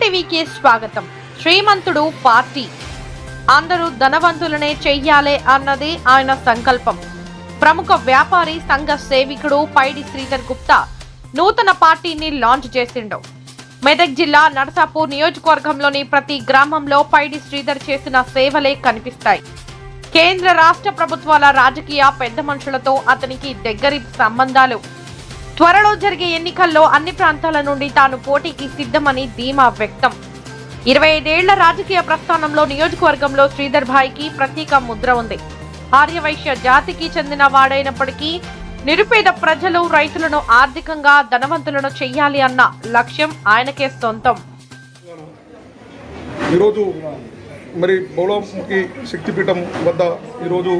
టీవీకి స్వాగతం. శ్రీమంతుడు పార్టీ అందరూ ధనవంతులనే చెయ్యాలే అన్నది ఆయన సంకల్పం. ప్రముఖ వ్యాపారి సంఘ సేవికుడు పైడి శ్రీధర్ గుప్తా నూతన పార్టీని లాంచ్ చేసిండు. మెదక్ జిల్లా నర్సాపూర్ నియోజకవర్గంలోని ప్రతి గ్రామంలో పైడి శ్రీధర్ చేసిన సేవలే కనిపిస్తాయి. కేంద్ర రాష్ట్ర ప్రభుత్వాల రాజకీయ పెద్ద మనుషులతో అతనికి దగ్గరి సంబంధాలు. త్వరలో జరిగే ఎన్నికల్లో అన్ని ప్రాంతాల నుండి తాను పోటీకి సిద్ధమని ధీమా వ్యక్తం. 25 ఏళ్ల రాజకీయ ప్రస్థానంలో నియోజకవర్గంలో శ్రీధర్ భాయ్కి ప్రత్యేక ముద్ర ఉంది. ఆర్యవైశ్య జాతికి చెందిన వాడైనప్పటికీ నిరుపేద ప్రజలు, రైతులను ఆర్థికంగా ధనవంతులను చెయ్యాలి అన్న లక్ష్యం ఆయనకే సొంతం. ఈరోజు మరి బౌలముఖి శక్తిపీఠం వద్ద ఈరోజు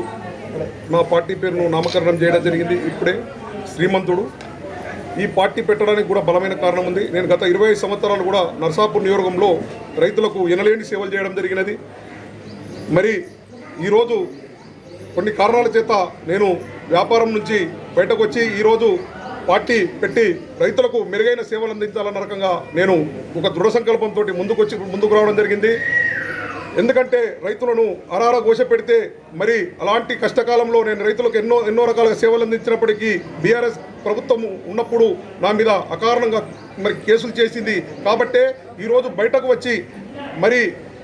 నా పార్టీ పేరును నామకరణం చేయడం జరిగింది. ఇప్పుడే శ్రీమంతుడు. ఈ పార్టీ పెట్టడానికి కూడా బలమైన కారణం ఉంది. నేను గత 25 సంవత్సరాలు కూడా నర్సాపూర్ నియోజకవర్గంలో రైతులకు ఎనలేని సేవలు చేయడం జరిగినది. మరి ఈరోజు కొన్ని కారణాల చేత నేను వ్యాపారం నుంచి బయటకు వచ్చి ఈరోజు పార్టీ పెట్టి రైతులకు మెరుగైన సేవలు అందించాలన్న రకంగా నేను ఒక దృఢ సంకల్పంతో ముందుకు రావడం జరిగింది. ఎందుకంటే రైతులను అరార ఘోష పెడితే మరి అలాంటి కష్టకాలంలో నేను రైతులకు ఎన్నో రకాల సేవలు అందించినప్పటికీ బీఆర్ఎస్ ప్రభుత్వం ఉన్నప్పుడు నా మీద అకారణంగా మరి కేసులు చేసింది. కాబట్టే ఈరోజు బయటకు వచ్చి మరి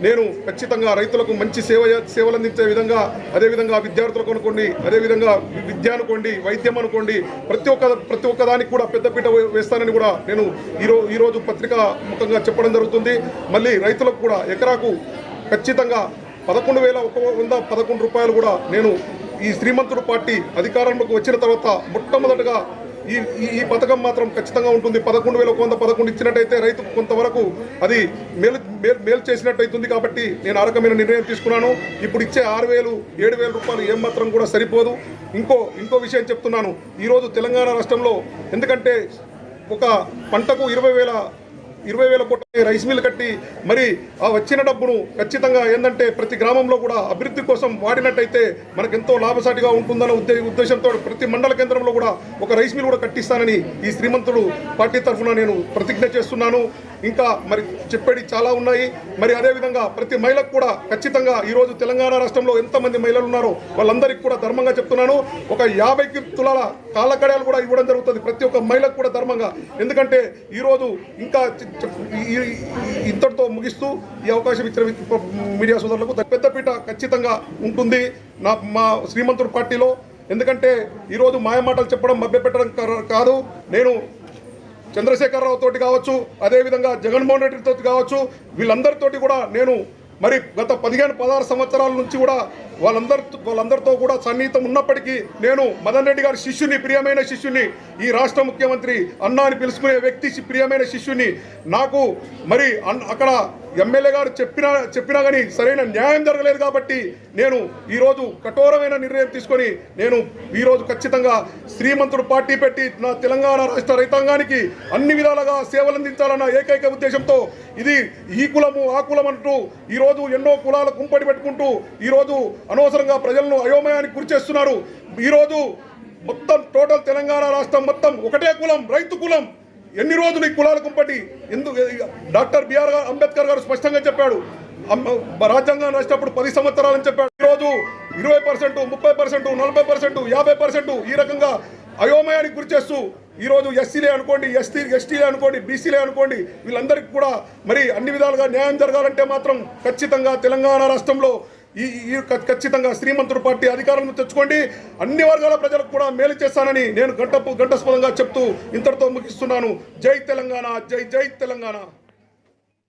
నేను ఖచ్చితంగా రైతులకు మంచి సేవలు అందించే విధంగా, అదేవిధంగా విద్యార్థులకు అనుకోండి, అదేవిధంగా విద్య అనుకోండి, వైద్యం అనుకోండి, ప్రతి ఒక్క దానికి కూడా పెద్దపీట వేస్తానని కూడా నేను ఈరోజు పత్రికా ముఖంగా చెప్పడం జరుగుతుంది. మళ్ళీ రైతులకు కూడా ఎకరాకు ఖచ్చితంగా 11,111 రూపాయలు కూడా నేను ఈ శ్రీమంతుడు పార్టీ అధికారంలోకి వచ్చిన తర్వాత మొట్టమొదటిగా ఈ పథకం మాత్రం ఖచ్చితంగా ఉంటుంది. 11,111 ఇచ్చినట్టయితే రైతుకు కొంతవరకు అది మేలు చేసినట్టు అవుతుంది. కాబట్టి నేను ఆ రకమైన నిర్ణయం తీసుకున్నాను. ఇప్పుడు ఇచ్చే 6,000, 7,000 రూపాయలు ఏమాత్రం కూడా సరిపోదు. ఇంకో విషయం చెప్తున్నాను. ఈరోజు తెలంగాణ రాష్ట్రంలో ఎందుకంటే ఒక పంటకు 20,000 కోట్ల రైస్ మిల్ కట్టి మరి ఆ వచ్చిన డబ్బును ఖచ్చితంగా ఏంటంటే ప్రతి గ్రామంలో కూడా అభివృద్ధి కోసం వాడినట్టయితే మనకెంతో లాభసాటిగా ఉంటుందన్న ఉద్దేశంతో ప్రతి మండల కేంద్రంలో కూడా ఒక రైస్ మిల్ కూడా కట్టిస్తానని ఈ శ్రీమంతుడు పార్టీ తరఫున నేను ప్రతిజ్ఞ చేస్తున్నాను. ఇంకా మరి చెప్పేది చాలా ఉన్నాయి. మరి అదేవిధంగా ప్రతి మహిళకు కూడా ఖచ్చితంగా ఈరోజు తెలంగాణ రాష్ట్రంలో ఎంతమంది మహిళలు ఉన్నారో వాళ్ళందరికీ కూడా ధర్మంగా చెప్తున్నాను. ఒక 50 తులాల కాళ్ళ కడియాలు కూడా ఇవ్వడం జరుగుతుంది ప్రతి ఒక్క మహిళకు కూడా ధర్మంగా. ఎందుకంటే ఈరోజు ఇంకా ఇంతటితో ముగిస్తూ ఈ అవకాశం ఇచ్చిన మీడియా సోదరులకు పెద్దపీట ఖచ్చితంగా ఉంటుంది మా శ్రీమంతుడు పార్టీలో. ఎందుకంటే ఈరోజు మాయమాటలు చెప్పడం, మభ్యపెట్టడం కాదు. నేను చంద్రశేఖరరావు తోటి కావచ్చు, అదేవిధంగా జగన్మోహన్ రెడ్డి తోటి కావచ్చు, వీళ్ళందరితోటి కూడా నేను మరి గత 15-16 సంవత్సరాల నుంచి కూడా వాళ్ళందరితో కూడా సన్నిహితం ఉన్నప్పటికీ నేను మదన్ రెడ్డి గారి శిష్యుని, ప్రియమైన శిష్యుని, ఈ రాష్ట్ర ముఖ్యమంత్రి అన్నా అని పిలుచుకునే వ్యక్తి ప్రియమైన శిష్యుని. నాకు మరి అక్కడ ఎమ్మెల్యే గారు చెప్పినా కానీ సరైన న్యాయం జరగలేదు. కాబట్టి నేను ఈరోజు కఠోరమైన నిర్ణయం తీసుకొని నేను ఈరోజు ఖచ్చితంగా శ్రీమంతుడు పార్టీ పెట్టి నా తెలంగాణ రాష్ట్ర రైతాంగానికి అన్ని విధాలుగా సేవలు అందించాలన్న ఏకైక ఉద్దేశంతో ఇది ఈ కులము ఆ కులం అంటూ ఈరోజు ఎన్నో కులాల కుంపడి పెట్టుకుంటూ ఈరోజు అనవసరంగా ప్రజలను అయోమయానికి గురి చేస్తున్నారు. ఈరోజు మొత్తం టోటల్ తెలంగాణ రాష్ట్రం మొత్తం ఒకటే కులం, రైతు కులం. ఎన్ని రోజులు ఈ కులాల కుంపటి ఎందుకు? డాక్టర్ బిఆర్ అంబేద్కర్ గారు స్పష్టంగా చెప్పాడు, రాజ్యాంగం రాసినప్పుడు 10 సంవత్సరాలని చెప్పాడు. ఈరోజు 20%, 30%, 40%, 50% ఈ రకంగా అయోమయానికి గురి చేస్తూ ఈరోజు ఎస్సీలే అనుకోండి, ఎస్టీలే అనుకోండి, బీసీలే అనుకోండి, వీళ్ళందరికీ కూడా మరి అన్ని విధాలుగా న్యాయం జరగాలంటే మాత్రం ఖచ్చితంగా తెలంగాణ రాష్ట్రంలో ఈ ఖచ్చితంగా శ్రీమంతుడు పార్టీ అధికారంలో తెచ్చుకోండి. అన్ని వర్గాల ప్రజలకు కూడా మేలు చేస్తానని నేను గంటస్పదంగా చెప్తూ ఇంతటితో ముగిస్తున్నాను. జై తెలంగాణ, జై జై తెలంగాణ.